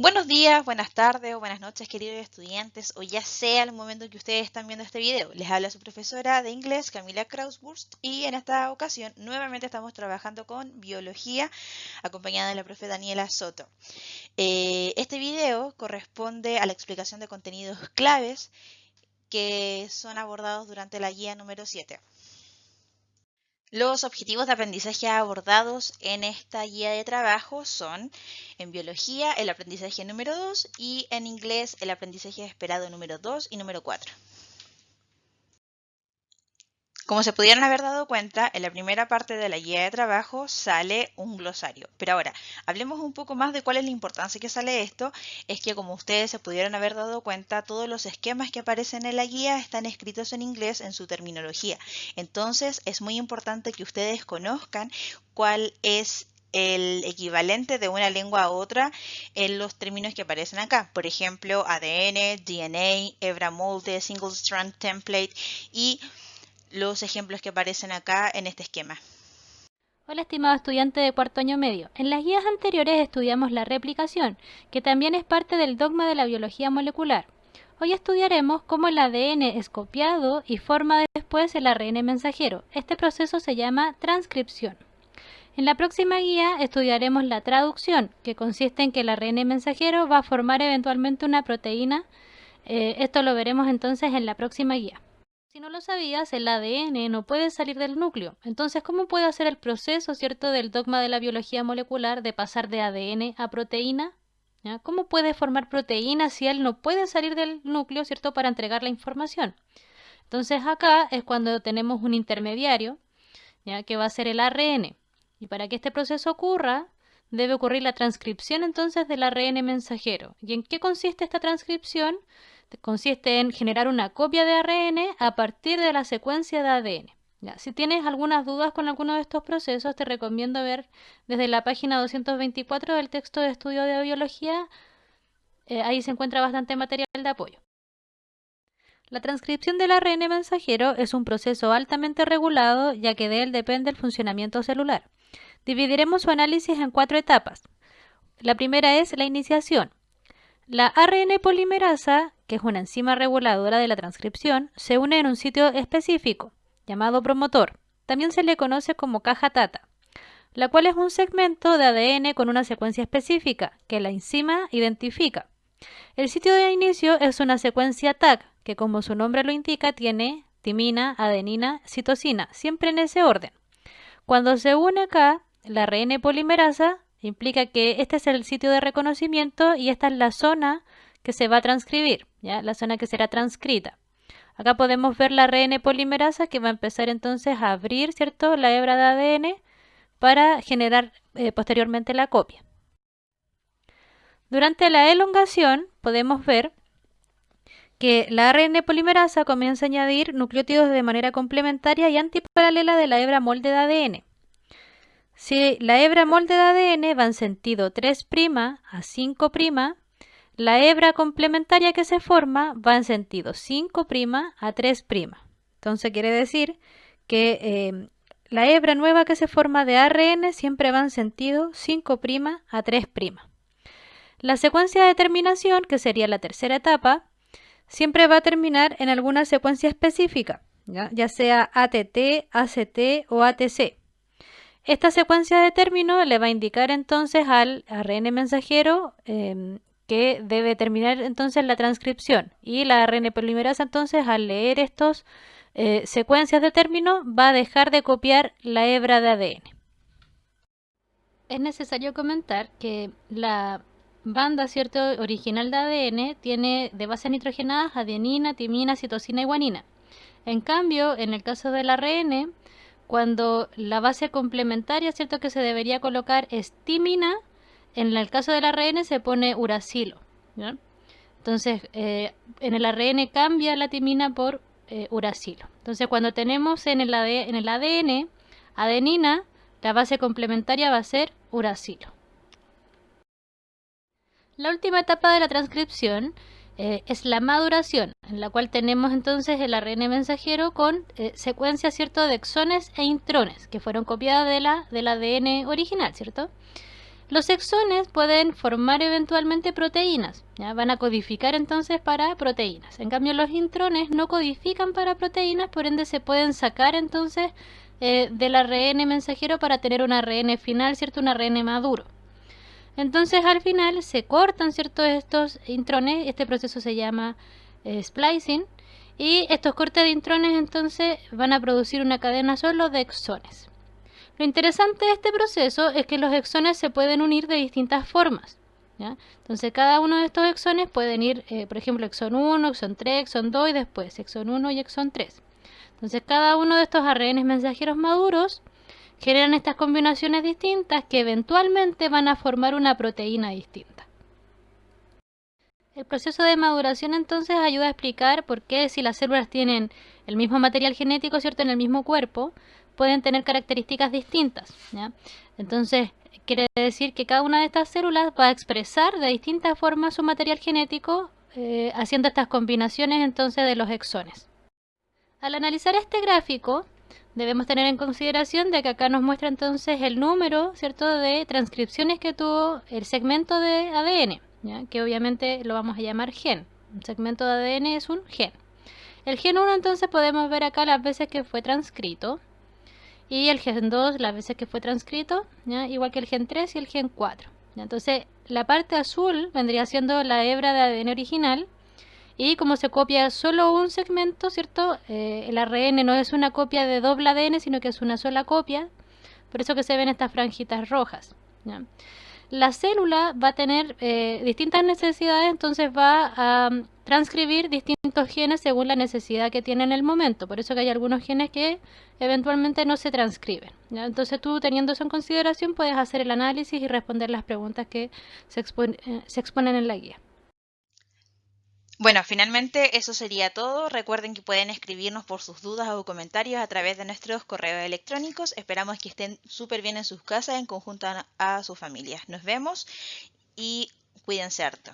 Buenos días, buenas tardes o buenas noches, queridos estudiantes, o ya sea el momento en que ustedes están viendo este video. Les habla su profesora de inglés, Camila Krausburst, y en esta ocasión nuevamente estamos trabajando con biología, acompañada de la profe Daniela Soto. Este video corresponde a la explicación de contenidos claves que son abordados durante la guía número 7. Los objetivos de aprendizaje abordados en esta guía de trabajo son, en biología, el aprendizaje número 2 y en inglés, el aprendizaje esperado número 2 y número 4. Como se pudieron haber dado cuenta, en la primera parte de la guía de trabajo sale un glosario. Pero ahora, hablemos un poco más de cuál es la importancia que sale esto. Es que como ustedes se pudieron haber dado cuenta, todos los esquemas que aparecen en la guía están escritos en inglés en su terminología. Entonces, es muy importante que ustedes conozcan cuál es el equivalente de una lengua a otra en los términos que aparecen acá. Por ejemplo, ADN, DNA, hebra molde, single strand template y los ejemplos que aparecen acá en este esquema. Hola, estimado estudiante de cuarto año medio. En las guías anteriores estudiamos la replicación, que también es parte del dogma de la biología molecular. Hoy estudiaremos cómo el ADN es copiado y forma después el ARN mensajero. Este proceso se llama transcripción. En la próxima guía estudiaremos la traducción, que consiste en que el ARN mensajero va a formar eventualmente una proteína. Esto lo veremos entonces en la próxima guía. Si no lo sabías, el ADN no puede salir del núcleo. Entonces, ¿cómo puede hacer el proceso, cierto, del dogma de la biología molecular de pasar de ADN a proteína? ¿Ya? ¿Cómo puede formar proteína si él no puede salir del núcleo, cierto, para entregar la información? Entonces, acá es cuando tenemos un intermediario, ¿ya? Que va a ser el ARN. Y para que este proceso ocurra, debe ocurrir la transcripción entonces del ARN mensajero. ¿Y en qué consiste esta transcripción? Consiste en generar una copia de ARN a partir de la secuencia de ADN. Ya, si tienes algunas dudas con alguno de estos procesos, te recomiendo ver desde la página 224 del texto de estudio de biología. Ahí se encuentra bastante material de apoyo. La transcripción del ARN mensajero es un proceso altamente regulado, ya que de él depende el funcionamiento celular. Dividiremos su análisis en 4 etapas. La primera es la iniciación. La ARN polimerasa, que es una enzima reguladora de la transcripción, se une en un sitio específico, llamado promotor. También se le conoce como caja TATA, la cual es un segmento de ADN con una secuencia específica que la enzima identifica. El sitio de inicio es una secuencia TAG, que como su nombre lo indica, tiene timina, adenina, citosina, siempre en ese orden. Cuando se une acá, la ARN polimerasa implica que este es el sitio de reconocimiento y esta es la zona que se va a transcribir, ¿ya? La zona que será transcrita. Acá podemos ver la ARN polimerasa que va a empezar entonces a abrir, ¿cierto?, la hebra de ADN para generar posteriormente la copia. Durante la elongación podemos ver que la ARN polimerasa comienza a añadir nucleótidos de manera complementaria y antiparalela de la hebra molde de ADN. Si la hebra molde de ADN va en sentido 3' a 5', la hebra complementaria que se forma va en sentido 5' a 3'. Entonces quiere decir que la hebra nueva que se forma de ARN siempre va en sentido 5' a 3'. La secuencia de terminación, que sería la tercera etapa, siempre va a terminar en alguna secuencia específica, ya sea ATT, ACT o ATC. Esta secuencia de término le va a indicar entonces al ARN mensajero que debe terminar entonces la transcripción, y la ARN polimerasa entonces al leer estas secuencias de término va a dejar de copiar la hebra de ADN. Es necesario comentar que la banda, ¿cierto?, original de ADN tiene de bases nitrogenadas adenina, timina, citosina y guanina. En cambio, en el caso del ARN, cuando la base complementaria, ¿cierto?, que se debería colocar es timina, en el caso del ARN se pone uracilo, ¿ya? Entonces, en el ARN cambia la timina por uracilo. Entonces, cuando tenemos en el ADN adenina, la base complementaria va a ser uracilo. La última etapa de la transcripción es la maduración, en la cual tenemos entonces el ARN mensajero con secuencias, ¿cierto?, de exones e intrones, que fueron copiadas del ADN original, ¿cierto? Los exones pueden formar eventualmente proteínas, ¿ya? Van a codificar entonces para proteínas. En cambio, los intrones no codifican para proteínas, por ende se pueden sacar entonces del ARN mensajero para tener un ARN final, ¿cierto? Un ARN maduro. Entonces al final se cortan, ¿cierto? Estos intrones, este proceso se llama splicing, y estos cortes de intrones entonces van a producir una cadena solo de exones. Lo interesante de este proceso es que los exones se pueden unir de distintas formas, ¿ya? Entonces cada uno de estos exones pueden ir, por ejemplo, exón 1, exón 3, exón 2 y después exón 1 y exón 3. Entonces cada uno de estos ARN mensajeros maduros generan estas combinaciones distintas que eventualmente van a formar una proteína distinta. El proceso de maduración entonces ayuda a explicar por qué si las células tienen el mismo material genético, ¿cierto?, en el mismo cuerpo, pueden tener características distintas, ¿ya? Entonces, quiere decir que cada una de estas células va a expresar de distintas formas su material genético, haciendo estas combinaciones entonces de los exones. Al analizar este gráfico, debemos tener en consideración de que acá nos muestra entonces el número, ¿cierto?, de transcripciones que tuvo el segmento de ADN, ¿ya? Que obviamente lo vamos a llamar gen. Un segmento de ADN es un gen. El gen 1 entonces podemos ver acá las veces que fue transcrito, y el gen 2 las veces que fue transcrito, ¿ya? Igual que el gen 3 y el gen 4. ¿Ya? Entonces la parte azul vendría siendo la hebra de ADN original, y como se copia solo un segmento, ¿cierto? El ARN no es una copia de doble ADN, sino que es una sola copia, por eso que se ven estas franjitas rojas, ¿ya? La célula va a tener distintas necesidades, entonces va a transcribir distintos genes según la necesidad que tiene en el momento. Por eso que hay algunos genes que eventualmente no se transcriben, ¿ya? Entonces tú, teniendo eso en consideración, puedes hacer el análisis y responder las preguntas que se exponen en la guía. Bueno, finalmente eso sería todo. Recuerden que pueden escribirnos por sus dudas o comentarios a través de nuestros correos electrónicos. Esperamos que estén súper bien en sus casas en conjunto a sus familias. Nos vemos y cuídense harto.